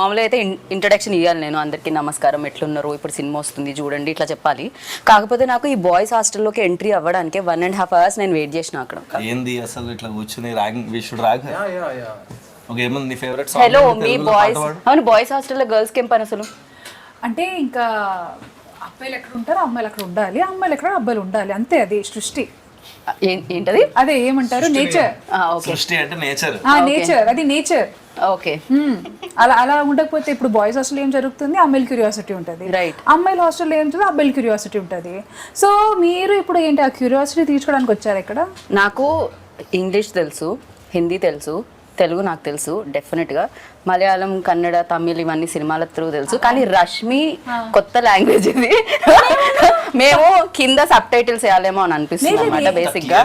మామూలుగా అయితే ఇంట్రడక్షన్ ఇవ్వాలి, నేను అందరికీ నమస్కారం ఎట్లున్నారు ఇప్పుడు సినిమా వస్తుంది చూడండి ఇట్లా చెప్పాలి. కాకపోతే నాకు ఈ బాయ్స్ హాస్టల్లోకి ఎంట్రీ అవ్వడానికి 1.5 hours నేను వెయిట్ చేసిన అక్కడ. ఏంది అసలు ఇట్లా కూర్చుని ragging we should rag. Okay, ఏమన్నా నీ ఫేవరెట్ సాంగ్? హలో మీ బాయ్స్. అవును, బాయ్స్ హాస్టల్లో గర్ల్స్కి ఏం పని అసలు? అంటే ఇంకా అబ్బాయిలు ఎక్కడ ఉంటారు, అమ్మాయిలు అక్కడ ఉండాలి, అమ్మాయిలు ఎక్కడ అబ్బాయిలు ఉండాలి, అంతే. అది సృష్టి. ఏంటది? అదే ఏమంటారు, నేచర్. సృష్టి అంటే నేచర్. నేచర్, అది నేచర్. ఓకే. అలా అలా ఉండకపోతే ఇప్పుడు బాయ్స్ హాస్టల్ ఏం జరుగుతుంది, అమ్మాయిల క్యూరియాసిటీ ఉంటుంది. రైట్. అమ్మాయిల హాస్టల్లో ఏం జరుగుతుంది, అబ్బాయిల క్యూరియాసిటీ ఉంటుంది. సో మీరు ఇప్పుడు ఏంటి ఆ క్యూరియాసిటీ తీర్చుకోవడానికి వచ్చారు ఇక్కడ? నాకు ఇంగ్లీష్ తెలుసు, హిందీ తెలుసు, తెలుగు నాకు తెలుసు డెఫినెట్గా, మలయాళం, కన్నడ, తమిళ్ ఇవన్నీ సినిమాల త్రూ తెలుసు. కానీ రష్మి కొత్త లాంగ్వేజ్ ఇది. మేము కింద సబ్ టైటిల్స్ వేయాలేమో అని అనిపిస్తుంది అనమాట బేసిక్ గా.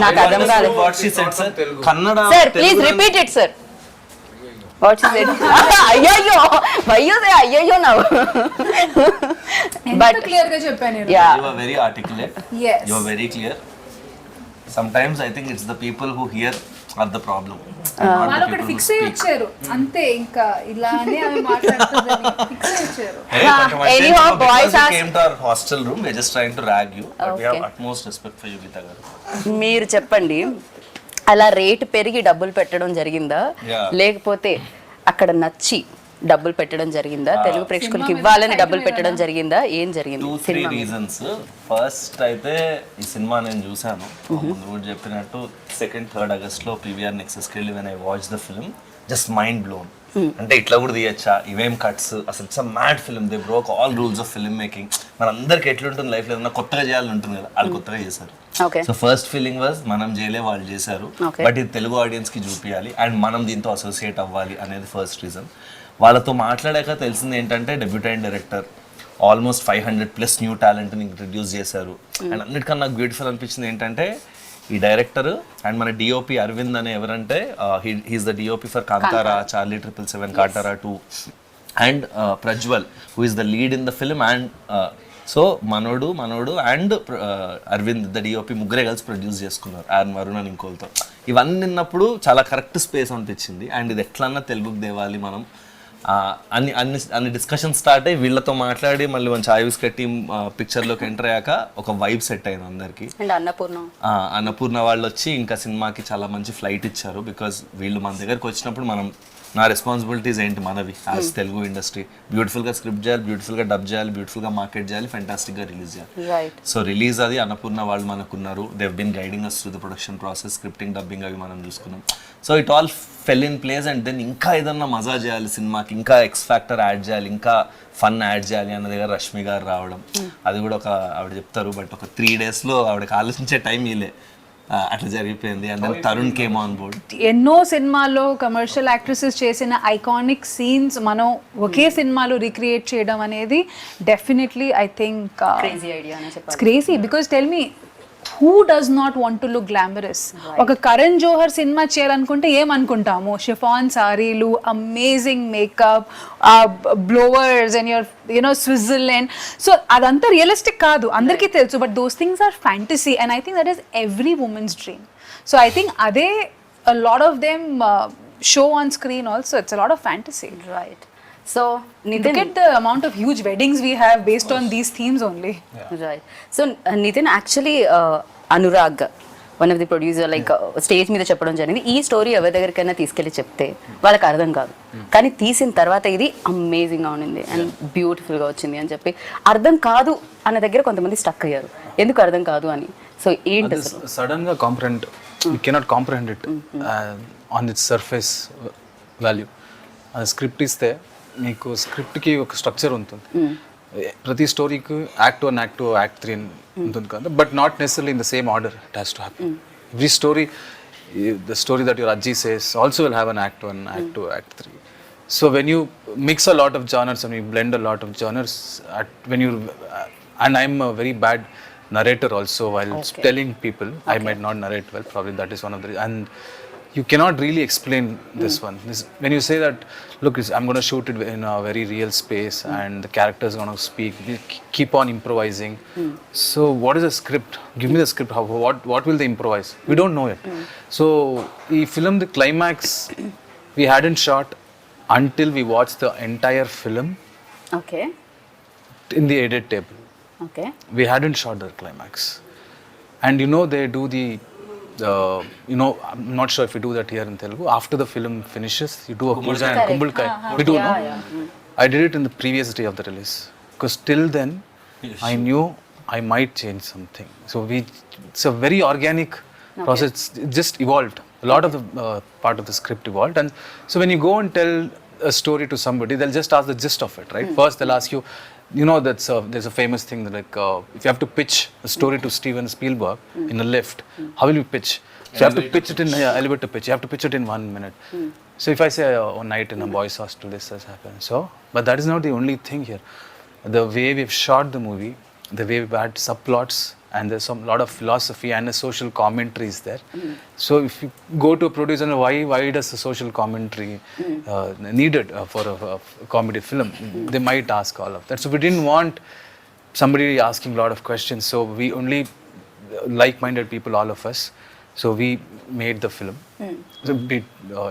నాకు అర్థం కాదు. Sir please repeat it sir. What is it? అయ్యయ్యో అయ్యయ్యో నా. బట్ క్లియర్ గా చెప్పాను. You are very articulate. Yes. You are very clear. Sometimes I think it's the people who hear are the problem. వాళ్ళు ఒకటి ఫిక్స్ అయ్యి వచ్చారు అంతే, ఇంకా ఇలానే అవి మాట్లాడుతుందని ఫిక్స్ అయ్యి వచ్చారు. Anyhow, boys came to our hostel room. We're just trying to rag you, but we have utmost respect for you, Geeta garu. మీరు చెప్పండి, అలా రేటు పెరిగి డబ్బులు పెట్టడం జరిగిందా, లేకపోతే అక్కడ నచ్చి డబ్బులు పెట్టడం జరిగిందా, తెలుగు ప్రేక్షకులకి ఇవ్వాలని డబ్బులు పెట్టడం జరిగిందా, ఏం జరిగింది? 2-3 reasons. ఫస్ట్ అయితే ఈ సినిమా నేను చూసాను ముందు కూడా చెప్పినట్టు 2nd, 3rd August పీవీఆర్ నెక్సెస్కి వెళ్ళి when I watch the film just mind blown. అంటే ఇట్లా కూడా తీయచ్చా, ఇవేం కట్స్, అసలు it's a mad film. They broke all rules of film making. మన అందరికి ఎట్లుంటుంది లైఫ్లో ఏదైనా కొత్తగా చేయాలని ఉంటుంది కదా, వాళ్ళు కొత్తగా చేశారు. సో ఫస్ట్ ఫీలింగ్ వాజ్ మనం చేయలే, వాళ్ళు చేశారు, బట్ ఇది తెలుగు ఆడియన్స్ కి చూపించాలి అండ్ మనం దీంతో అసోసియేట్ అవ్వాలి అనేది ఫస్ట్ రీజన్. వాళ్ళతో మాట్లాడాక తెలిసింది ఏంటంటే డెబ్యూటెంట్ డైరెక్టర్, ఆల్మోస్ట్ 500+ న్యూ టాలెంట్ని ఇంట్రడ్యూస్ చేశారు. అండ్ అన్నిటికన్నా నాకు బ్యూటిఫుల్ అనిపించింది ఏంటంటే ఈ డైరెక్టర్ అండ్ మన డిఓపి అరవింద్ అనే ఎవరంటే he's the DOP for Kantara, Charlie 777, Kantara 2 and Prajwal who is the lead in the film. And so మనోడు అండ్ అరవింద్ ద డిఓపి ముగ్గురే కలిసి ప్రొడ్యూస్ చేసుకున్నారు, వరుణ్ అని ఇంకోలతో. ఇవన్నీ విన్నప్పుడు చాలా కరెక్ట్ స్పేస్ అనిపించింది. అండ్ ఇది ఎట్లన్నా తెలుగుకి దేవాలి మనం అన్ని డిస్కషన్ స్టార్ట్ అయ్యి వీళ్ళతో మాట్లాడి మళ్ళీ మంచి ఆయుస్ కట్టి పిక్చర్లోకి ఎంటర్ అయ్యాక ఒక వైబ్ సెట్ అయింది అందరికి. అన్నపూర్ణ వాళ్ళు వచ్చి ఇంకా సినిమాకి చాలా మంచి ఫ్లైట్ ఇచ్చారు. బికాజ్ వీళ్ళు మన దగ్గరకు వచ్చినప్పుడు నా రెస్పాన్సిబిలిటీస్ ఏంటి మనవి యాజ్ తెలుగు ఇండస్ట్రీ, బ్యూటిఫుల్గా స్క్రిప్ట్ చేయాలి, బ్యూటిఫుల్గా డబ్ చేయాలి, బ్యూటిఫుల్గా మార్కెట్ చేయాలి, ఫెంటాస్టిక్గా రిలీజ్ చేయాలి. సో రిలీజ్ అది అన్నపూర్ణ వాళ్ళు మనకున్నారు. They have been guiding us through the production process, scripting, dubbing అవి మనం చూసుకున్నాం. So it all fell in place. And then ఇంకా ఏదన్నా మజా చేయాలి సినిమాకి, ఇంకా ఎక్స్ ఫ్యాక్టర్ యాడ్ చేయాలి, ఇంకా ఫన్ యాడ్ చేయాలి అన్న దగ్గర రష్మి గారు రావడం, అది కూడా ఒక ఆవిడ చెప్తారు బట్ ఒక 3 daysలో ఆవిడకి ఆలోచించే టైం ఇలే, అట్లా జరిగిపోయింది. And then Tarun came on board. ఎన్నో సినిమాల్లో కమర్షియల్ యాక్ట్రెసెస్ చేసిన ఐకానిక్ సీన్స్ మనం ఒకే సినిమాలో రీక్రియేట్ చేయడం అనేది definitely I think crazy. Because tell me, who does not want to look glamorous? ఒక కరణ్ జోహర్ సినిమా చేయాలనుకుంటే ఏమనుకుంటాము, షిఫాన్ సారీలు, amazing makeup, blowers and your Switzerland. So అదంతా రియలిస్టిక్ కాదు, అందరికీ తెలుసు. But those things are fantasy and I think that is every women's dream. So I think అదే a lot of them show on screen also. It's a lot of fantasy. Right. So Nitin, look at the amount of huge weddings we have based on these themes only. Right. So Nitin, actually Anurag, one of the producer, like stage మీద చెప్పడం జరిగింది, ఈ story ఎవరి దగ్గరికైనా తీసుకెళ్ళి చెప్తే వాళ్ళకి అర్థం కాదు, కానీ తీసిన తర్వాత ఇది అమేజింగ్గా ఉండింది అండ్ బ్యూటిఫుల్గా వచ్చింది అని చెప్పి. అర్థం కాదు అన్న దగ్గర కొంతమంది స్టక్ అయ్యారు, ఎందుకు అర్థం కాదు అని. సో ఏంటి సడన్గా comprehend, you cannot comprehend it on it's surface value. అది స్క్రిప్ట్ ఇస్తే మీకు స్క్రిప్ట్కి ఒక స్ట్రక్చర్ ఉంటుంది, ప్రతి స్టోరీకి యాక్ట్ 1, యాక్ట్ 2, యాక్ట్ 3 ఉంటుంది కదా, but not necessarily in the same order it has to happen. Every story, the story that your అజ్జీ says also will have an act 1, act 2, act 3. So when you mix a lot of genres and you blend a lot of genres, and I'm a very bad narrator also while telling people. I might not narrate well, probably that is one of the, and you cannot really explain this one. When you say that, look, I'm going to shoot it in a very real space and the characters are going to speak, we keep on improvising. So what is the script? Give me the script. What will they improvise? We don't know it. So the film, the climax we hadn't shot, until we watch the entire film okay in the edit table. Okay We hadn't shot the climax. And you know, they do you know, I'm not sure if we do that here in Telugu. After the film finishes, you do a puja and kumbhalkai. We do, no? I did it in the previous day of the release. Because till then, I knew I might change something. So it's a very organic process. It just evolved. A lot of the part of the script evolved. And so when you go and tell a story to somebody, they'll just ask the gist of it, right? First, they'll ask you, you know, there's a famous thing that like if you have to pitch a story to Steven Spielberg in a lift, how will you pitch? So you have to pitch it in elevator pitch. You have to pitch it in 1 minute. So if I say one night in a boys' hostel, this has happened. So, but that is not the only thing here. The way we've shot the movie, the way we've had subplots, and there's some lot of philosophy and a social commentary is there. So if you go to a producer, why does the social commentary needed for a comedy film? They might ask all of that. So we didn't want somebody asking a lot of questions. So we only like-minded people, all of us. So we made the film. So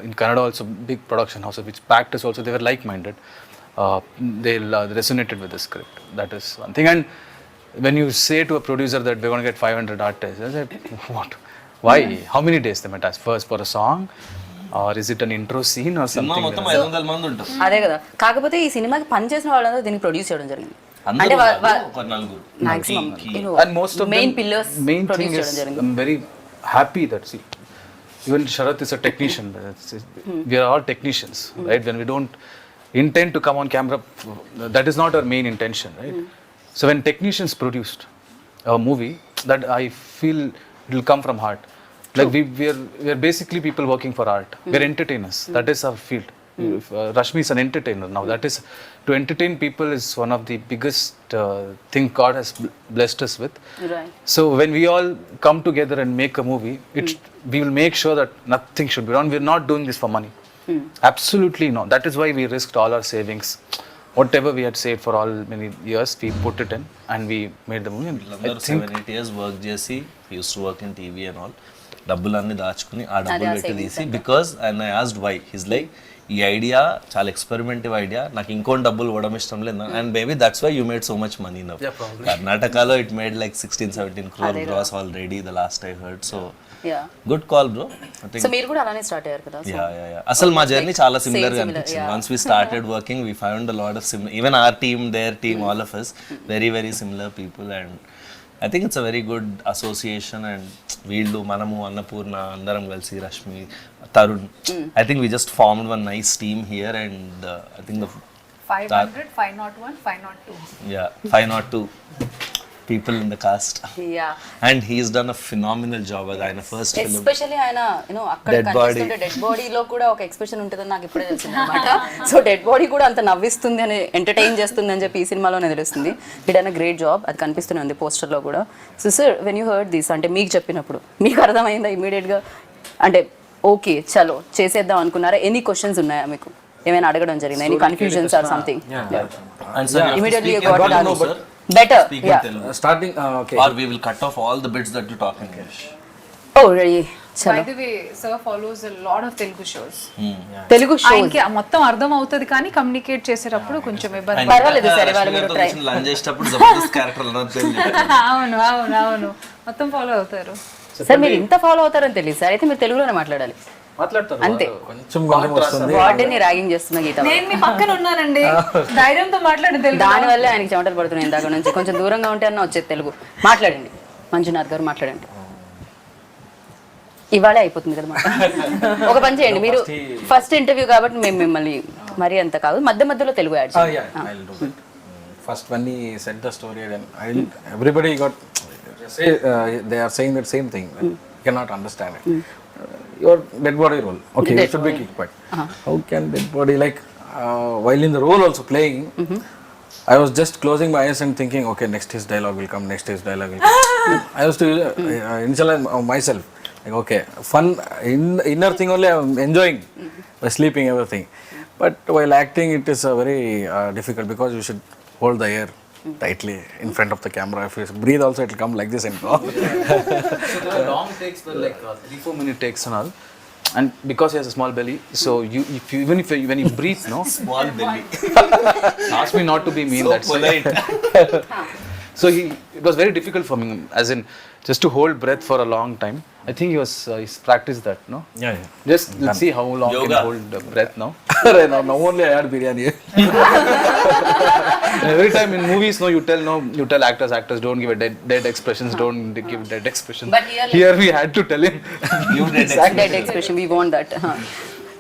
in Kannada also, big production houses, which backed us also, they were like-minded. They resonated with the script. That is one thing. And when you say to a producer that we're going to get 500 artists, I said, what? Why? How many days they might ask? First for a song? Or is it an intro scene or cinema something? మొత్తం 500 మంది ఉంటారు. అదే కదా. కాకపోతే ఈ సినిమాకి పనిచేసిన వాళ్ళందరూ దీన్ని ప్రొడ్యూస్ చేయడం జరిగింది. అందరూ ఒక నలుగురు. Maximum And most of main them, pillars main thing produce చేయడం is, జరిగింది. I'm very happy that, see, even Sharath is a technician. We are all technicians, right? When we don't intend to come on camera, that is not our main intention, right? So when technicians produced a movie, that I feel it will come from heart. Like we are basically people working for art. We are entertainers. That is our field. Rashmi is an entertainer now. That is, to entertain people is one of the biggest thing God has blessed us with. Right. So when we all come together and make a movie, we will make sure that nothing should be wrong. We're not doing this for money. Absolutely not. That is why we risked all our savings. Whatever we had saved for all many years, we put it in and we made the movie. And I వీళ్ళందరూ think 7-8 years work చేసి used to work in TV and all డబ్బులన్నీ దాచుకుని ఆ డబ్బులు పెట్టి తీసి because and I asked why his like ఈ idea చాలా ఎక్స్పెరిమెంటివ్ ఐడియా, నాకు ఇంకోటి డబ్బులు ఇవ్వడం ఇష్టం లేదు, and maybe that's why you made so much money now. కర్ణాటకలో it made like 16-17 crore gross already the last I heard. So good call bro. So మీరు కూడా అలానే స్టార్ట్ అయ్యారు కదా. అసలు మా జర్నీ చాలా సిమిలర్ గా అనిపించింది. Once we started working we found a lot of similar, even our team, there team, all of us very very similar people. And I think it's a very good association. And వీళ్ళు, మనము, అన్నపూర్ణ అందరం కలిసి, Rashmi, Tarun, I think we just formed one nice team here. And I think 500, 501, 502. 502 people in the cast. Yeah. And he's done a phenomenal job as ఆయన first film. Especially ఆయన అక్కడ కనిపిస్తుంటే dead బాడీలో కూడా ఒక ఎక్స్ప్రెషన్ ఉంటుందని నాకు ఇప్పుడే తెలిసింది అనమాట. సో డెడ్ బాడీ కూడా అంత నవ్విస్తుంది అని, ఎంటర్టైన్ చేస్తుంది అని చెప్పి ఈ సినిమాలోనే తెలుస్తుంది. It an great job. అది కనిపిస్తూనే ఉంది పోస్టర్లో కూడా. So sir, when you heard this, అంటే మీకు చెప్పినప్పుడు మీకు అర్థమైందా ఇమీడియట్గా? అంటే ఓకే చలో చేసేద్దాం అనుకున్నారా? ఎనీ క్వశ్చన్స్ ఉన్నాయా మీకు? ఏమైనా అడగడం జరిగిందా? Any confusions or something? Immediately you got it answered. Better. Speak in Telugu. Starting, okay. Or we will cut off all the bits that you talk in English. Oh, really? By the way, sir follows a lot of Telugu shows. Telugu show ఆయనకి మొత్తం అర్థం అవుతుంది కానీ communicate చేసేటప్పుడు కొంచెం ఇబ్బంది. పర్వాలేదు sir, వాళ్ళు మీరు ట్రై. లంచ్ చేసేటప్పుడు జబర్దస్త్ క్యారెక్టర్ అవును అవును అవును, మొత్తం ఫాలో అవుతారు. సార్ మీరు ఇంత ఫాలో అవుతారని తెలియదు సార్. అయితే మీరు తెలుగులోనే మాట్లాడాలి అంతే. కొంచెం వస్తుంది. వాటిని ర్యాగింగ్ చేస్తున్నా గీత. నేను మీ పక్కన ఉన్నానండి, ధైర్యంతో మాట్లాడి తెలుగు. దానివల్ల ఆయనకి చెమటలు పడుతున్నాయి ఇందాక నుంచి. కొంచెం దూరంగా ఉంటే అన్న వచ్చేది తెలుగు. మాట్లాడండి మంజునాథ్ గారు, మాట్లాడండి. ఇవాళే అయిపోతుంది కదా మాట. ఒక పని చేయండి, మీరు ఫస్ట్ ఇంటర్వ్యూ కాబట్టి మేము మిమ్మల్ని మరీ అంత కాదు, మధ్య మధ్యలో తెలుగు యాడ్ చేయండి. First when he said the story, then everybody got they are saying that same thing. You cannot understand it. Your dead body role. Okay, you should be kicked back. How can dead body, like while in the role also playing, I was just closing my eyes and thinking, okay, next his dialogue will come, next his dialogue will come. I was to initialize myself. Like, okay, fun, inner thing only I'm enjoying by sleeping, everything. But while acting, it is very difficult because you should hold the air tightly in front of the camera. If you breathe also, it will come like this and go. Long takes were like 3-4 minute takes and all. and because he has a small belly, so when you breathe, no, Small belly. ask me not to be mean. So That's polite. so it was very difficult for me, as in just to hold breath for a long time. I think he's practiced that, no? Yeah. Just let's see how long Yoga. can hold breath now. Now only I had biryani. Every time in movies, no, you tell actors don't give a dead expressions, don't give dead expressions. But here, we had to tell him. You did dead expression we want that.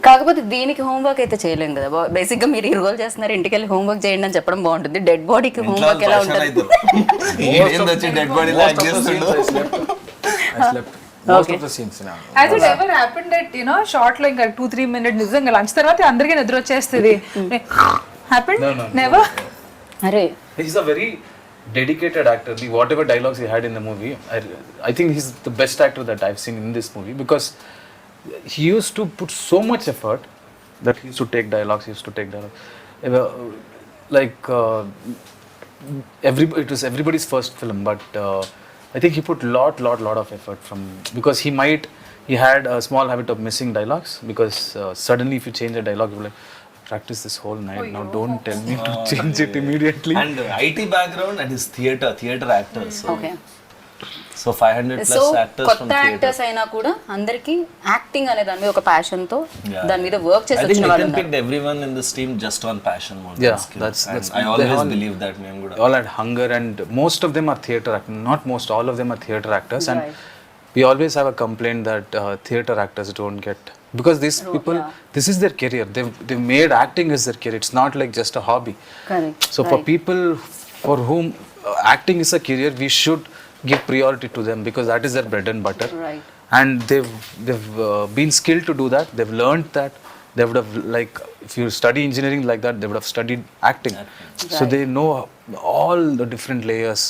కాకపోతే దీనికి homework అయితే చేయలేం కదా. Basic గా మీరు ఈ role చేస్తున్నారు, ఇంటికి వెళ్ళి హోంవర్క్ చేయండి అని చెప్పడం బాగుంటుంది. డెడ్ బాడీకి హోంవర్క్ ఎలా ఉంటుంది? వచ్చి డెడ్ బాడీ లాగ్ చేస్తుండు. I slept. Most of the scenes now. Has it ever happened that, you know, short లో ఇంకా 2-3 minutes నిజంగా లంచ్ తర్వాత అందరికీ నిద్ర వచ్చేస్తుంది? Happened? No. Never? అరే He's a very dedicated actor. Whatever dialogues he had in the movie, I think he's the best actor that I've seen in this movie, because he used to put so much effort that he used to take dialogues. Like it was everybody's first film, but I think he put lot of effort because he had a small habit of missing dialogues, because suddenly if you change a dialogue, you're like, practice this whole night. Now don't tell me to change it immediately. And IT background and his theater actor. Okay. So 500 so plus actors from కొత్త theater. Actors అయినా కూడా అందరికి acting అనే దాని మీద ఒక passion తో Yeah. దాని మీద వర్క్ చేసి I think వచ్చిన వాళ్ళు Nitin ఉన్నారు. picked everyone in this team just on passion more Yeah, than skill. that's- And I they always all- believe that మేము కూడా. They all had hunger, and most of them are theater actors. Not most, all of them are theater actors. And Right. we always have a complaint that theater actors don't get, because these people, this is their career. They've made acting as their career. It's not like just a hobby. Correct. So for people for whom acting is a career, we should give priority to them, because that is their bread and butter. Right. And they've been skilled to do that. They've learned that. They would have, like, if you study engineering like that, they would have studied acting. So they know all the different layers.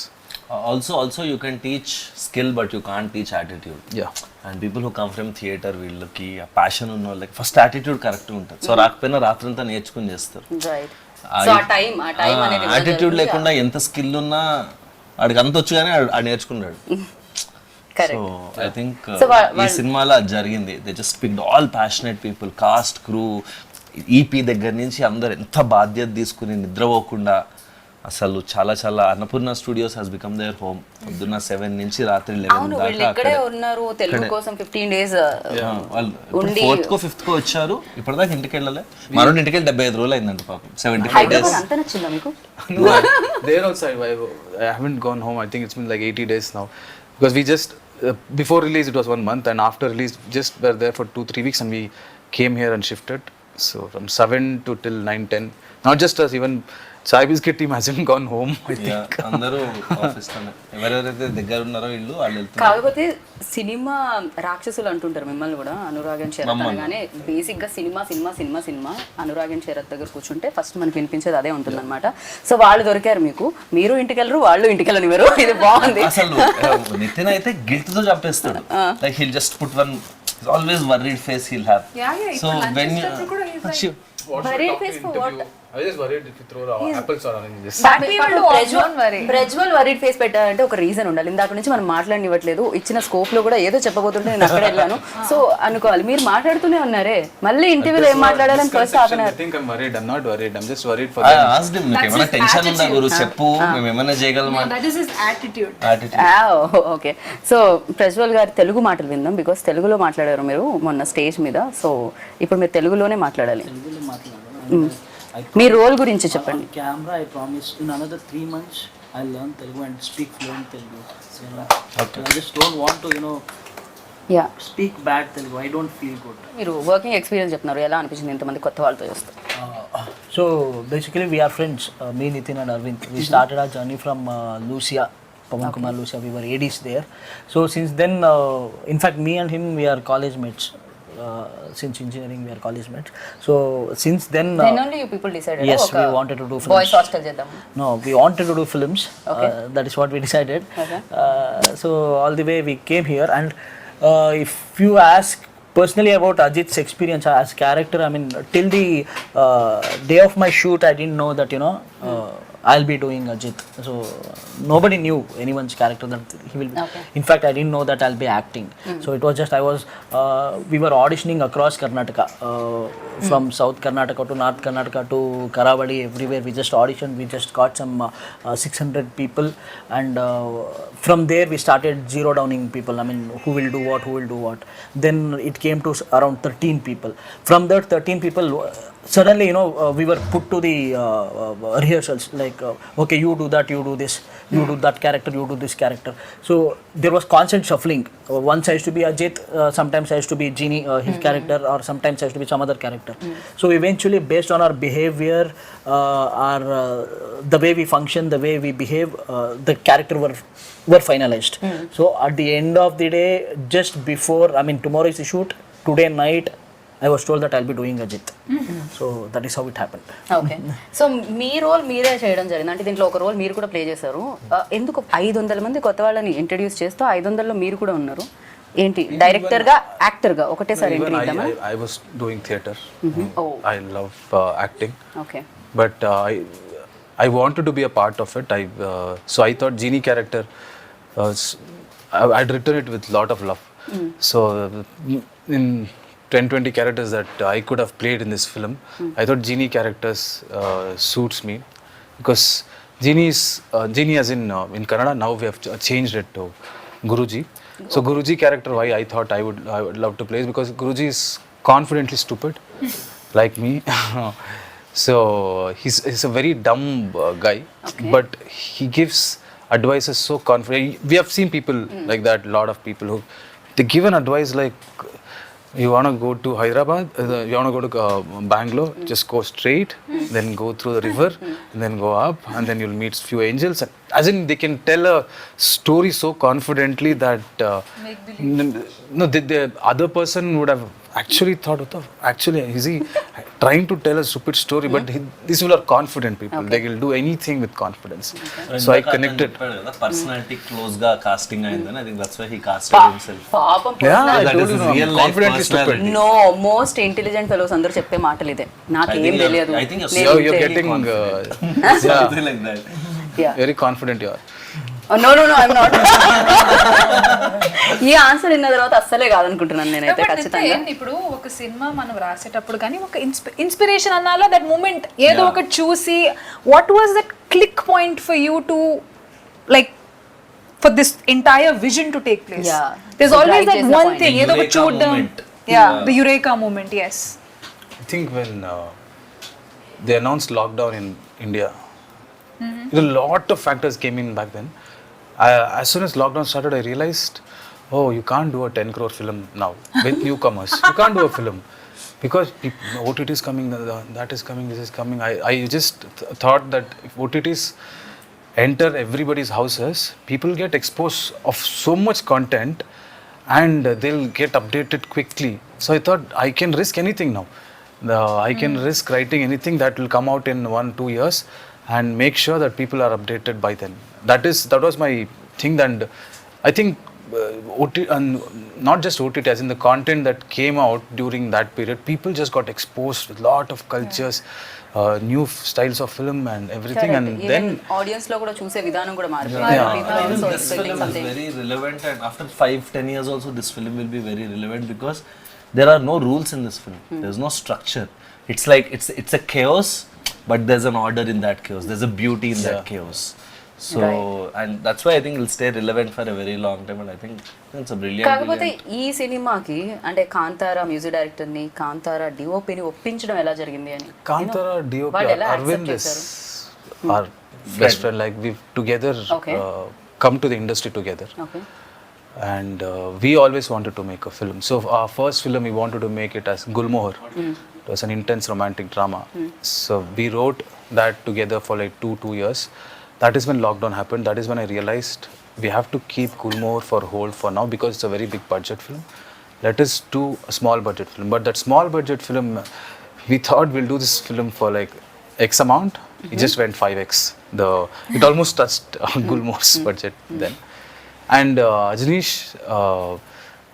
Also you can teach skill but you can't teach attitude. Yeah. And people who come from theater, వీళ్ళకి ఆ passion ఉన్న వాళ్ళకి first attitude correct ఉంటుంది. So రాకపోయినా రాత్రంతా నేర్చుకుని చేస్తారు. Right. So ఆ టైం అనేది యాటిట్యూడ్ లేకుండా ఎంత స్కిల్ ఉన్నా వాడికి అంత వచ్చు కానీ ఆడు నేర్చుకున్నాడు. So correct. I think So, ఈ సినిమాలో అది జరిగింది. They just picked all passionate people, cast, crew, EP దగ్గర నుంచి అందరు ఎంత బాధ్యత తీసుకుని నిద్రపోకుండా అసలు చాలా Annapurna studios has become their home. పొద్దున్న 7 నుంచి రాత్రి 11 అవును, వీళ్ళు దాకా ఇక్కడే అక్కడే. ఉన్నారు తెలుగు కోసం 15 days. వాళ్ళు ఉండి 4th కో 5th కో వచ్చారు, ఇప్పటిదాకా ఇంటికి వెళ్ళలే. మనోడి ఇంటికి వెళ్ళి 75 రోజులు అయిందంట పాపం. 75 హైదరాబాద్ days. అంత నచ్చిందా మీకు? No, there also I haven't gone home. I think it's been like 80 days now, because we just before release it was 1 month, and after release just were there for 2-3 weeks, and we came here and shifted. So from 7 to till 9-10, not just us, even Chai Biscuit team hasn't gone home, I think. Yeah, అందరూ office లోనే. ఎవరెవరైతే దగ్గర ఉన్నారో ఇల్లు వాళ్ళు వెళ్తున్నారు. కాకపోతే cinema రాక్షసులు అంటుంటారు మిమ్మల్ని కూడా, అనురాగన్ శరత్ అనగానే. బేసిక్ గా సినిమా అనురాగన్ శరత్ దగ్గర కూర్చుంటే ఫస్ట్ మనకి వినిపించేది అదే ఉంటుంది అనమాట. సో వాళ్ళు దొరికారు మీకు, మీరు ఇంటికి వెళ్ళరు, వాళ్ళు ఇంటికి వెళ్ళనివ్వరు. ఇది బాగుంది. అసలు నితిన్ అయితే గిల్ట్ తో చంపేస్తాడు. Like he'll just put one always worried face he'll have. So when Worried face for what? I was just worried if you throw apples or oranges. Prajwal worried face పెట్టారంటే ఒక రీజన్ ఉండాలి. ఇందాక నుంచి మనం మాట్లాడనివ్వట్లేదు, ఇచ్చిన స్కోప్ లో కూడా ఏదో చెప్పబోతుంటే నేను అక్కడ వెళ్ళాను. సో అనుకోవాలి, మీరు మాట్లాడుతూనే ఉన్నారే, మళ్ళీ ఇంటర్వ్యూలో ఏం మాట్లాడాలని first half an I think I'm worried. I'm not worried. I'm just worried for I them. asked him, నీకు ఏమైనా టెన్షన్ ఉందా గురు, చెప్పు, మేము ఏమైనా చేయగలమా. That is his attitude. Okay. So Prajwal గారి తెలుగు మాటలు విందాం, బికాస్ తెలుగులో మాట్లాడారు మీరు మొన్న స్టేజ్ మీద. సో ఇప్పుడు మీరు తెలుగులోనే మాట్లాడాలి. మీ రోల్ గురించి చెప్పండి. Camera, I promise in another 3 months I'll learn Telugu and speak fluent Telugu. So, I just don't want to, yeah, speak bad Telugu. I don't feel good. మీరు వర్కింగ్ ఎక్స్పీరియన్స్ చెప్తున్నారు, ఎలా అనిపించింది ఇంతమంది కొత్త వాళ్ళతో చేస్తారు? So basically we are friends, me, Nitin and Arvind. We started our journey from Lucia, Pawan Kumar Lucia. We were ADs there. So since then, in fact me and him, we are college mates. Since engineering we are college mates. So since then, Then only you people decided, yes, okay, we wanted to do films. Boys hostel చేద్దాం. No, we wanted to do films. That is what we decided. Okay. So all the way we came here, and if you ask personally about Ajit's experience as character, I mean, till the day of my shoot, I didn't know that I'll be doing Ajit. So nobody knew anyone's character that he will be. In fact, I didn't know that I'll be acting. So it was just we were auditioning across Karnataka, from South Karnataka to North Karnataka to Karavali, everywhere. We just auditioned. We just got some 600 people, and from there we started zero downing people. I mean, who will do what. Then it came to around 13 people. From that 13 people, suddenly, we were put to the rehearsals, like, okay, you do that, you do this, you do that character, you do this character. So there was constant shuffling. Once I used to be Ajit, sometimes I used to be Genie, his character, or sometimes I used to be some other character. So eventually, based on our behavior, the way we function, the way we behave, the character were finalized. So at the end of the day, just before, I mean, tomorrow is the shoot, today night I was told that I'll be doing Ajit. So that is how it happened. Okay so మీ role మీరే చేయడం జరిగింది అంటే దీంట్లో ఒక role మీరు కూడా play చేశారు ఎందుకు 500 మంది కొత్త వాళ్ళని ఇంట్రడ్యూస్ చేస్తూ 500లో మీరు కూడా ఉన్నారు ఏంటి డైరెక్టర్గా యాక్టర్గా ఒకటేసారి ఎంట్రీ ఇద్దామా I was doing theatre. I love acting. Okay But I wanted to be a part of it. So I thought Genie character, I'd written it with lot of love. So in 10-20 characters that I could have played in this film, I thought Genie characters suits me because Genie as in Kannada now we have changed it to Guruji. So Guruji character, why I thought I would love to play is because Guruji is confidently stupid like me. So he's a very dumb guy, but he gives advices so confident. We have seen people like that, lot of people who they give an advice like, you want to go to Hyderabad, you want to go to Bangalore, just go straight, then go through the river, and then go up, and then you'll meet few angels. As in, they can tell a story so confidently that the other person would have actually thought, actually, is he trying to tell a stupid story? But these people are confident people. They will do anything with confidence. So I connected. Personality close ga casting ayindani. I think that's why he casted himself. పాపం Yeah, I That told is you, no, real life confidently stupid. personality. No most intelligent fellows అందరూ చెప్పే మాటలు ఇదే నాకేం తెలియదు I think you're You're getting something like that. very confident you are. No I'm not ఈ answer విన్న తర్వాత అస్సలే కాదనుకుంటున్నాను నేనైతే ఖచ్చితంగా ఇప్పుడు ఒక సినిమా మనం రాసేటప్పుడు కానీ ఒక ఇన్స్పిరేషన్ అన్నాలో దట్ మూమెంట్ ఏదో ఒకటి చూసి what was that click point for you to like for this entire vision to take place there is always that one thing ఏదో ఒకటి చూడడం the eureka moment yes I think when they announced lockdown in India, a lot of factors came in back then. As soon as lockdown started, I realized, oh, you can't do a 10 crore film now with newcomers. You can't do a film because OTT is coming, that is coming, this is coming. I just thought that if OTTs enter everybody's houses, people get exposed of so much content and they'll get updated quickly. So I thought I can risk anything now. I can risk writing anything that will come out in 1-2 years and make sure that people are updated by then. That was my thing, and I think OTT, and not just OTT, as in the content that came out during that period, people just got exposed with lot of cultures, new styles of film and everything. And then audience లో కూడా చూసే విధానం కూడా I మారిపోయింది think this film is very relevant, and after 5-10 years also this film will be very relevant because there are no rules in this film. There's no structure. It's like it's a chaos, but there's an order in that chaos. There's a beauty in that chaos. So and that's why I think it'll stay relevant for a very long time, and I think it's a brilliant. కాకపోతే ఈ సినిమాకి అంటే Kantara music director ని కాంతారా డిఓపిని ఒప్పించడం ఎలా జరిగింది అని Kantara DOP వాళ్ళు ఎలా Arvind accept is our best friend. Like we've together come to the industry together. Okay And we always wanted to make a film. So our first film, we wanted to make it as Gulmohar. It was an intense romantic drama. So we wrote that together for like 2 years. That is when lockdown happened. That is when I realized we have to keep Gulmohar for hold for now because it's a very big budget film. Let us do a small budget film. But that small budget film, we thought we'll do this film for like X amount. It just went 5x. It almost touched Gulmohar's budget then. And Ajnish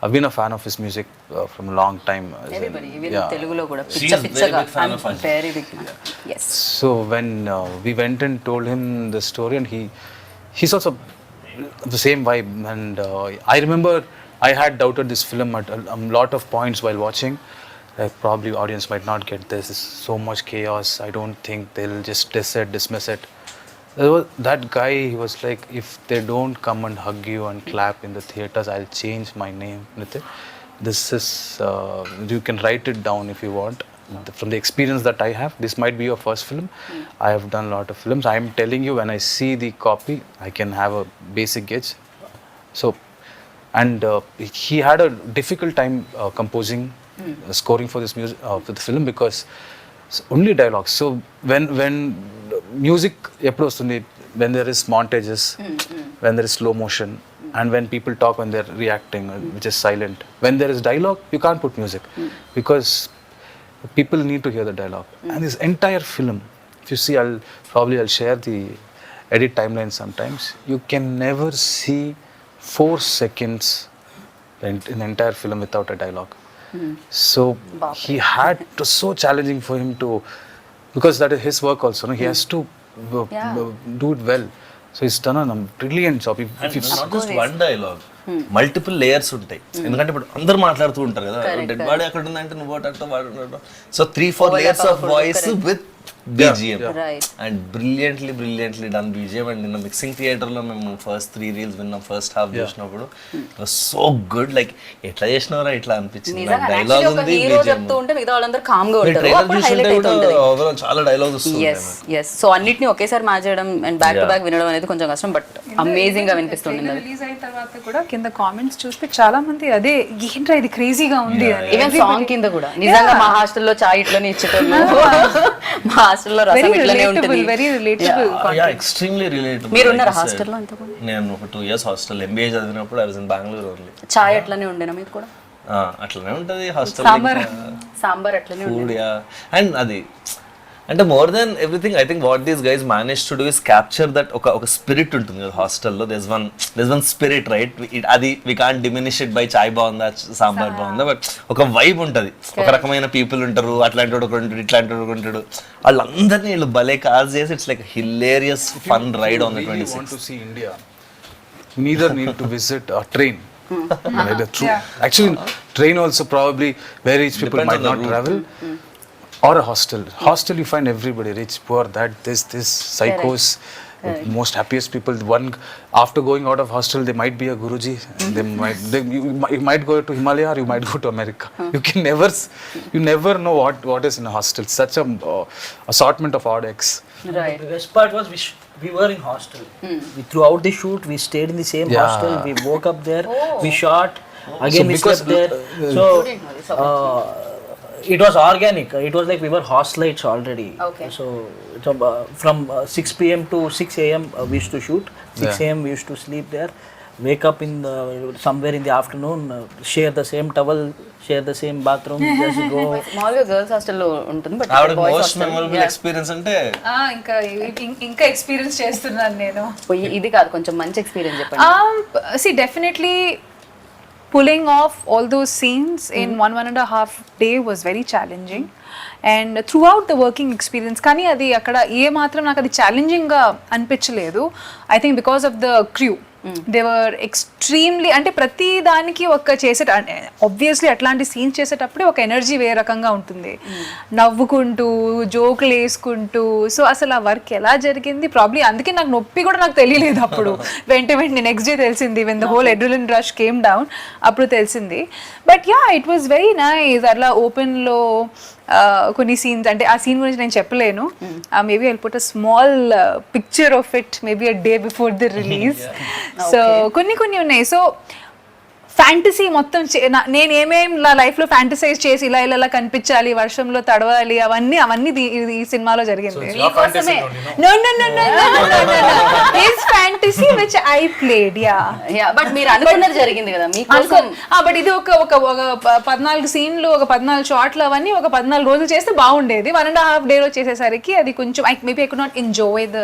I've been a fan of his music from a long time. Everybody, even Telugulo kuda She's picha very pichaga. big fan I'm of Ajay. very big fan. Yes. So when we went and told him the story, and he's also the same vibe. And I remember I had doubted this film at a lot of points while watching. Like probably audience might not get this. There's so much chaos. I don't think they'll just dismiss it. That guy, he was like, if they don't come and hug you and clap in the theaters, I'll change my name. This is, you can write it down if you want. From the experience that I have, this might be your first film. I have done a lot of films. I'm telling you, when I see the copy, I can have a basic gauge. So, and he had a difficult time composing, scoring for this music, for the film, because it's only dialogues. So when music ఎప్పుడు వస్తుంది, when there is montages, when there is slow motion, and when people talk when they're reacting, which is silent. When there is dialogue, you can't put music because people need to hear the dialogue. And this entire film, if you see, I'll share the edit timeline sometimes. You can never see 4 seconds in the entire film without a dialogue. So he had to, so challenging for him to, because that is his work also, no? He has to do it well. So he's done a brilliant job. And not just one dialogue, multiple layers ఉంటాయి. ఎందుకంటే ఇప్పుడు అందరు మాట్లాడుతూ ఉంటారు కదా, dead body అక్కడ ఉందంటే నువ్వు వాడు. So 3-4 layers of voice with BGM. And brilliantly done BGM. And in the mixing theater lo memu first 3 reels vinnam, first half chesinapudu it was so good. Like etla chesnavara itla anpichindi. Like dialogue undi, hero BGM చెప్తూ ఉంటే మిగతా వాళ్ళందరూ com గా ఉంటారు, అప్పుడు highlight అవుతుంది. అవుతుంది. overall చాలా dialogues వస్తుంది. yes సో అన్నిటిని ఒకేసారి మార్చడం అండ్ బ్యాక్ టు బ్యాక్ వినడం అనేది కొంచెం కష్టం, బట్ అమేజింగ్ గా వినిపిస్తుంది. రిలీజ్ అయిన తర్వాత కూడా కింద కామెంట్స్ చూస్తే చాలా మంది అదే ఏంట్రా ఇది క్రేజీగా ఉంది అని. ఈవెన్ సాంగ్ కింద కూడా నిజంగా మా హాస్టల్లో చాయ్ ఇట్లనే ఇచ్చేటోళ్ళు, మా హాస్టల్లో రసం ఇట్లనే ఉంటుంది. Very relatable. Yeah, extremely relatable. మీరు ఉన్నారా హాస్టల్లో అంతకుముందు? నేను ఒక 2 years హాస్టల్ MBA చదివినప్పుడు I was in Bangalore only. చాయ్ అట్లనే ఉండేనా మీకు కూడా? అట్లనే ఉంటుంది హాస్టల్. సాంబార్ అట్లనే ఫుడ్, అండ్ అది అంటే more than everything I think what these guys manage to do is capture that ఒక స్పిరిట్ ఉంటుంది కదా హాస్టల్లో. This one spirit, right? అది we can't diminish it by చాయ్ బాగుందా సాంబార్ బాగుందా, బట్ ఒక వైబ్ ఉంటుంది. ఒక రకమైన పీపుల్ ఉంటారు, అట్లాంటి వాడు ఉంటాడు, ఇట్లాంటి వాడు ఉంటాడు. వాళ్ళందరినీ వీళ్ళు భలే కాజ్ చేసి it's like hilarious fun ride on the 26th. Want to see India, you neither need to visit a train. Actually, train also probably where rich people Depends might on not the route. travel. Or a hostel. Hostel you find everybody, rich, poor, that, this, psychos, most happiest people. One after going out of hostel, they might be a Guruji. You might go to Himalaya or you might go to America. You never know what is in a hostel. Such a assortment of odd eggs. Right. The best part was we were in hostel. Throughout the shoot, we stayed in the same hostel. We woke up there. We shot. Again, we slept there. So. It was organic. It was like we were hostelites already. Okay. So from 6 p.m. to 6 a.m. We used to shoot. 6 a.m. we used to sleep there. Wake up in somewhere in the afternoon. Share the same towel. Share the same bathroom. Just go. మామూలుగా girls హాస్టల్లో ఉంటుంది, but ఆవిడ most memorable experience అంటే ఇంకా experience చేస్తున్నాను నేను. ఇది కాదు, కొంచెం మంచి ఎక్స్పీరియన్స్ చెప్పండి. See, definitely pulling off all those scenes in 1.5 day was very challenging, and throughout the working experience కానీ అది అక్కడ ఏ మాత్రం నాకు అది ఛాలెంజింగ్ గా అనిపించలేదు. I think because of the crew, they were extremely, అంటే ప్రతి దానికి ఒక ఆబ్వియస్లీ అట్లాంటి సీన్స్ చేసేటప్పుడే ఒక ఎనర్జీ వేరే రకంగా ఉంటుంది, నవ్వుకుంటూ జోకులు వేసుకుంటూ. సో అసలు ఆ వర్క్ ఎలా జరిగింది ప్రాబ్లీ అందుకే నాకు నొప్పి కూడా నాకు తెలియలేదు అప్పుడు. వెంటనే నెక్స్ట్ డే తెలిసింది, when the whole adrenaline rush came down, అప్పుడు తెలిసింది. But yeah, it was very nice. అట్లా ఓపెన్లో కొన్ని సీన్స్, అంటే ఆ సీన్ గురించి నేను చెప్పలేను. Maybe I'll put a small picture of it maybe a day before the release. So కొన్ని ఉన్నాయి. సో ఫ్యాంటసీ మొత్తం నేను ఏమేం నా లైఫ్లో ఫ్యాంటసైజ్ చేసి ఇలా కనిపించాలి, వర్షంలో తడవాలి, అవన్నీ ఈ సినిమాలో జరిగింది. Fantasy which I played. But మీరు అనుకున్నది జరిగింది కదా మీకోసం. బట్ ఇది ఒక 14 సీన్లు, ఒక 14 షాట్లు, అవన్నీ ఒక 14 రోజులు చేస్తే బాగుండేది. 1.5 day చేసేసరికి అది కొంచెం maybe I could not enjoy the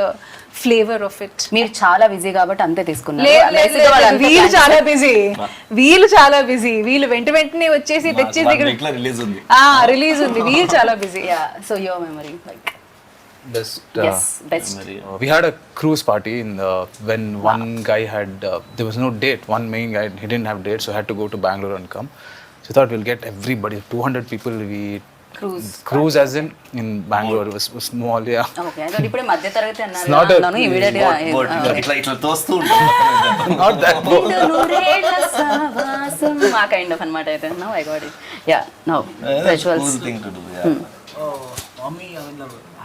flavour of it. మీరు చాలా బిజీ కాబట్టి అంతే తీసుకున్నారు. వీళ్ళు చాలా బిజీ, వీళ్ళు వెంటనే వచ్చేసి తెచ్చేసి ఇక్కడ రిలీజ్ ఉంది. రిలీజ్ ఉంది, వీళ్ళు చాలా busy. So your memory like Best. best. We had a cruise party when one guy had there was no date. One main guy, he didn't have date, so had to go to Bangalore and come. So thought we'll get everybody, 200 people. We cruise as in Bangalore. It was small, yeah. Okay, I thought ipude madhya taragati It's not a- annanu immediately ఇట్లా తోస్తూ ఉంటుంది. Not that boat. ఆ kind of అన్నమాట. అయితే now I got it. Yeah now rituals. Cool thing to do, yeah. Mommy, I mean,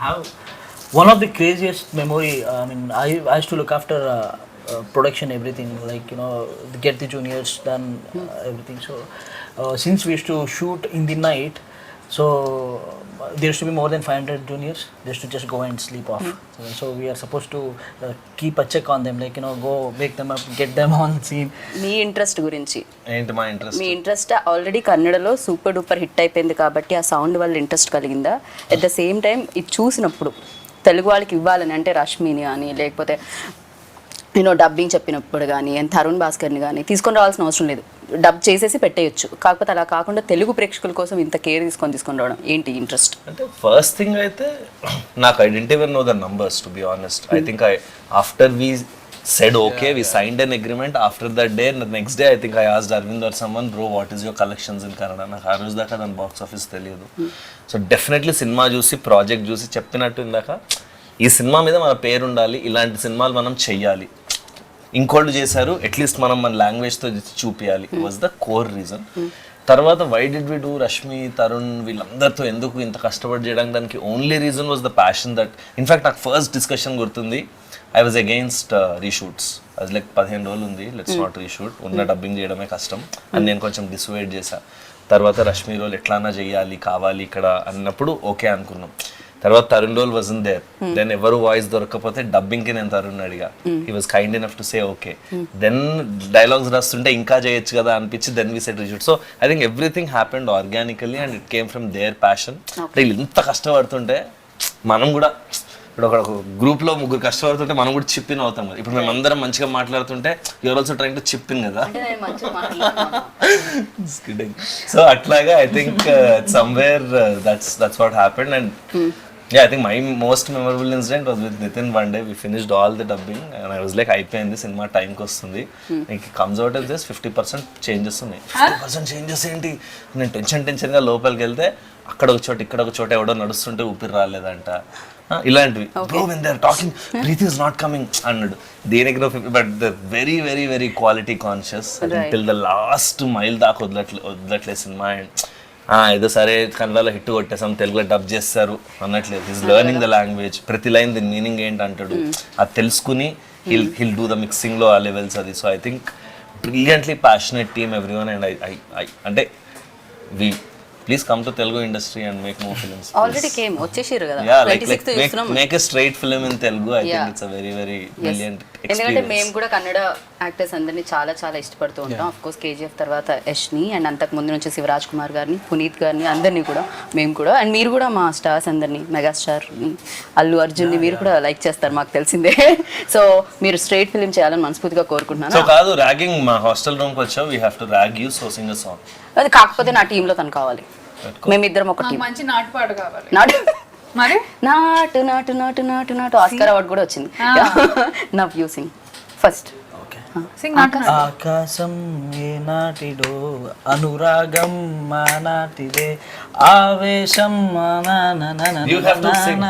have one of the craziest memory. I mean, I used to look after production, everything, like, you know, get the juniors done, everything. So since we used to shoot in the night, so there used to be more than 500 juniors. They used to just go and sleep off. So we are supposed to keep a check on them, like, you know, go wake them up, get them on scene. Me interest గురించి, ఏంటి మా interest? మీ interest already కన్నడలో super duper hit అయిపోయింది కాబట్టి ఆ sound వల్ల interest కలిగిందా? At the same time ఇది చూసినప్పుడు తెలుగు వాళ్ళకి ఇవ్వాలని, అంటే రష్మిని కానీ లేకపోతే నేను డబ్బింగ్ చెప్పినప్పుడు కానీ తరుణ్ భాస్కర్ని కానీ తీసుకొని రావాల్సిన అవసరం లేదు, డబ్ చేసేసి పెట్టేయచ్చు. కాకపోతే అలా కాకుండా తెలుగు ప్రేక్షకుల కోసం ఇంత కేర్ తీసుకొని రావడం ఏంటి ఇంట్రెస్ట్? అంటే ఫస్ట్ థింగ్ అయితే నాకు I didn't even know the numbers to be honest. I think after we said okay, we signed an agreement. After that day, the next day I think I asked Arvind or someone, bro, what is your collections in Kannada? నాకు ఆ రోజు దాకా దాని box office తెలియదు. So definitely cinema చూసి project చూసి చెప్పినట్టు ఇందాక ఈ సినిమా మీద మన పేరు ఉండాలి, ఇలాంటి సినిమాలు మనం చెయ్యాలి, ఇంకోళ్ళు చేశారు అట్లీస్ట్ మనం మన లాంగ్వేజ్తో చూపించాలి, వాజ్ ద కోర్ రీజన్. తర్వాత why did we do Rashmi, Tarun వీళ్ళందరితో ఎందుకు ఇంత కష్టపడి చేయడానికి, దానికి only reason was the passion that in fact నాకు ఫస్ట్ డిస్కషన్ గుర్తుంది, ఐ వాజ్ అగెయిన్స్ట్ రీషూట్స్. అది లైక్ 15 రోజులు ఉంది, లెట్స్ నాట్ రీషూట్, ఉన్న డబ్బింగ్ చేయడమే కష్టం అని నేను కొంచెం డిసైడ్ చేశా. తర్వాత రష్మి రోల్ ఎట్లానా చేయాలి కావాలి ఇక్కడ అన్నప్పుడు ఓకే అనుకున్నాం. తర్వాత Tarun role wasn't there, then ఎవరు వాయిస్ దొరకకపోతే డబ్బింగ్కి నేను తరుణ్ అడిగా, he was kind enough to say okay. Then dialogues రాస్తుంటే ఇంకా చేయొచ్చు కదా అనిపించి then we said reshoot. So I think everything happened organically and it came from their passion. వీళ్ళు ఇంత కష్టపడుతుంటే మనం కూడా ఇప్పుడు ఒక గ్రూప్లో 3 కష్టపడుతుంటే మనం కూడా చిప్ ఇన్ అవుతాం కదా. ఇప్పుడు మేము అందరం మంచిగా మాట్లాడుతుంటే you're also trying to chip in కదా. సో అట్లాగా I think somewhere that's what happened. And yeah, I think my most memorable incident was with Nitin. One day we finished all the dubbing and I was like అయిపోయింది cinema టైంకి వస్తుంది, ఇంక comes out of this 50% changes ఉన్నాయి. 50% changes ఏంటి, నేను టెన్షన్గా లోపలికి వెళ్తే అక్కడ ఒక చోట ఇక్కడ ఒక చోట ఎవడో నడుస్తుంటే ఊపిరి రాలేదంట, ఇలాంటివి. Bro when they are talking breath is not coming అన్నాడు. దేనికి but the very very very quality conscious till the last mile దాకా వదలట్లేదు సినిమా. అండ్ ఏదో సరే కన్నడలో హిట్ కొట్టేసాం తెలుగులో డబ్ చేస్తారు అన్నట్లేదు. ఈజ్ లెర్నింగ్ ద లాంగ్వేజ్, ప్రతి లైన్ దీని మీనింగ్ ఏంటి అంటాడు, అది తెలుసుకుని హిల్ డూ ద మిక్సింగ్లో ఆ లెవెల్స్ అది. So I think brilliantly passionate team everyone. And I అంటే we please come to Telugu industry and make more films. Already came వచ్చేసారు కదా, yeah, like make a straight film in Telugu. I think it's a very very brilliant experience. ఎందుకంటే మేము కూడా Kannada actors అందరినీ చాలా చాలా ఇష్టపడుతూ ఉంటాం. ఆఫ్ కోర్స్ కేజీఎఫ్ తర్వాత యష్ని అండ్ అంతకు ముందు నుంచి శివరాజ్ కుమార్ గారిని, పునీత్ గారిని, అందరినీ కూడా మేము కూడా. అండ్ మీరు కూడా మా స్టార్స్ అందరినీ, మెగాస్టార్ అల్లు అర్జున్ని మీరు కూడా లైక్ చేస్తారు మాకు తెలిసిందే. సో మీరు స్ట్రైట్ ఫిల్మ్ చేయాలని మనస్ఫూర్తిగా కోరుకుంటున్నాను. సో కాదు ర్యాగింగ్, మా హాస్టల్ రూమ్కి వచ్చావు, we have to rag you, so Singh a song. అది కాకపోతే నా టీంలో తను కావాలి, మేమిద్దరం ఒక టీం. మంచి నాటుపాడు కావాలి. నాటు మరి నాటు నాటు నాటు నాటు నాటు ఆస్కార్ అవార్డు కూడా వచ్చింది. Now you sing first. Singh నాటు. ఆకాశం ఏ నాటిడో అనురాగం మా నాటిదే ఆవేశం You have to sing.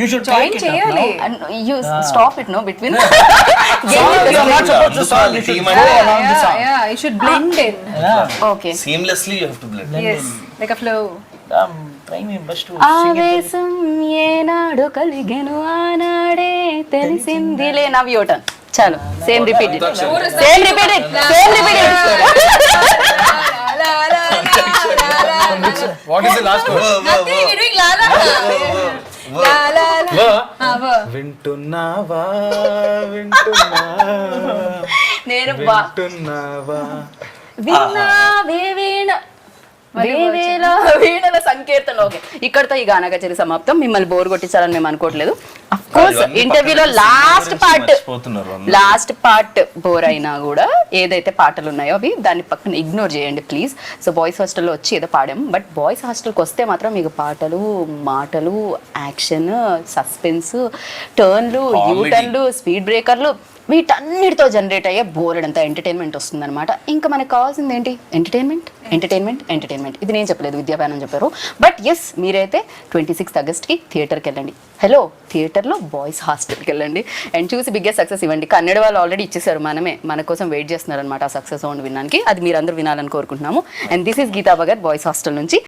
You should join take it up చేయాలి. now. And you stop it, no, between. You are not supposed to song. You should Team go అంటే along the song. Yeah, you should blend in. Yeah. Okay. seamlessly you have to blend. Yes, like a flow. I'm trying my best to sing it. ఆవేశం ఏనాడు కలిగెను ఆనాడే తెలిసిందిలే. Now your turn. చాలు, same repeat it, same repeat it, same repeat it. What is the last word? Nothing, we're doing la la la la la. వింటున్నావా వింటున్నావా నేను వింటున్నావా విన్నావే వీణ వేవేల వీణల సంకీర్తన. ఓకే, ఇక్కడతో ఈ గానా కచేరీ సమాప్తం. మిమ్మల్ని బోర్ కొట్టించాలని మేము అనుకోవట్లేదు. కోర్స్ ఇంటర్వ్యూలో లాస్ట్ పార్ట్ బోర్ అయినా కూడా ఏదైతే పాటలు ఉన్నాయో అవి దాన్ని పక్కన ఇగ్నోర్ చేయండి ప్లీజ్. సో బాయ్స్ హాస్టల్లో వచ్చి ఏదో పాడాం, బట్ బాయ్స్ హాస్టల్కి వస్తే మాత్రం మీకు పాటలు, మాటలు, యాక్షన్, సస్పెన్స్, టర్న్లు, యూటర్న్లు, స్పీడ్ బ్రేకర్లు వీటన్నిటితో జనరేట్ అయ్యే బోర్డంతా ఎంటర్టైన్మెంట్ వస్తుందన్నమాట. ఇంకా మనకు కావాల్సింది ఏంటి? Entertainment, entertainment, entertainment. ఇది నేను చెప్పలేదు, విద్యాపానం చెప్పారు. బట్ ఎస్, మీరైతే 26th ఆగస్ట్కి థియేటర్కి వెళ్ళండి. హలో, థియేటర్లో బాయ్స్ హాస్టల్కి వెళ్ళండి అండ్ చూసి బిగ్గెస్ట్ సక్సెస్ ఇవ్వండి. కన్నడ వాళ్ళు ఆల్రెడీ ఇచ్చేసారు, మన కోసం వెయిట్ చేస్తున్నారు అనమాట ఆ సక్సెస్ సౌండ్ వినడానికి. అది మీరందరూ వినాలని కోరుకుంటున్నాము. And this is Geeta Bhagat boys hostel నుంచి.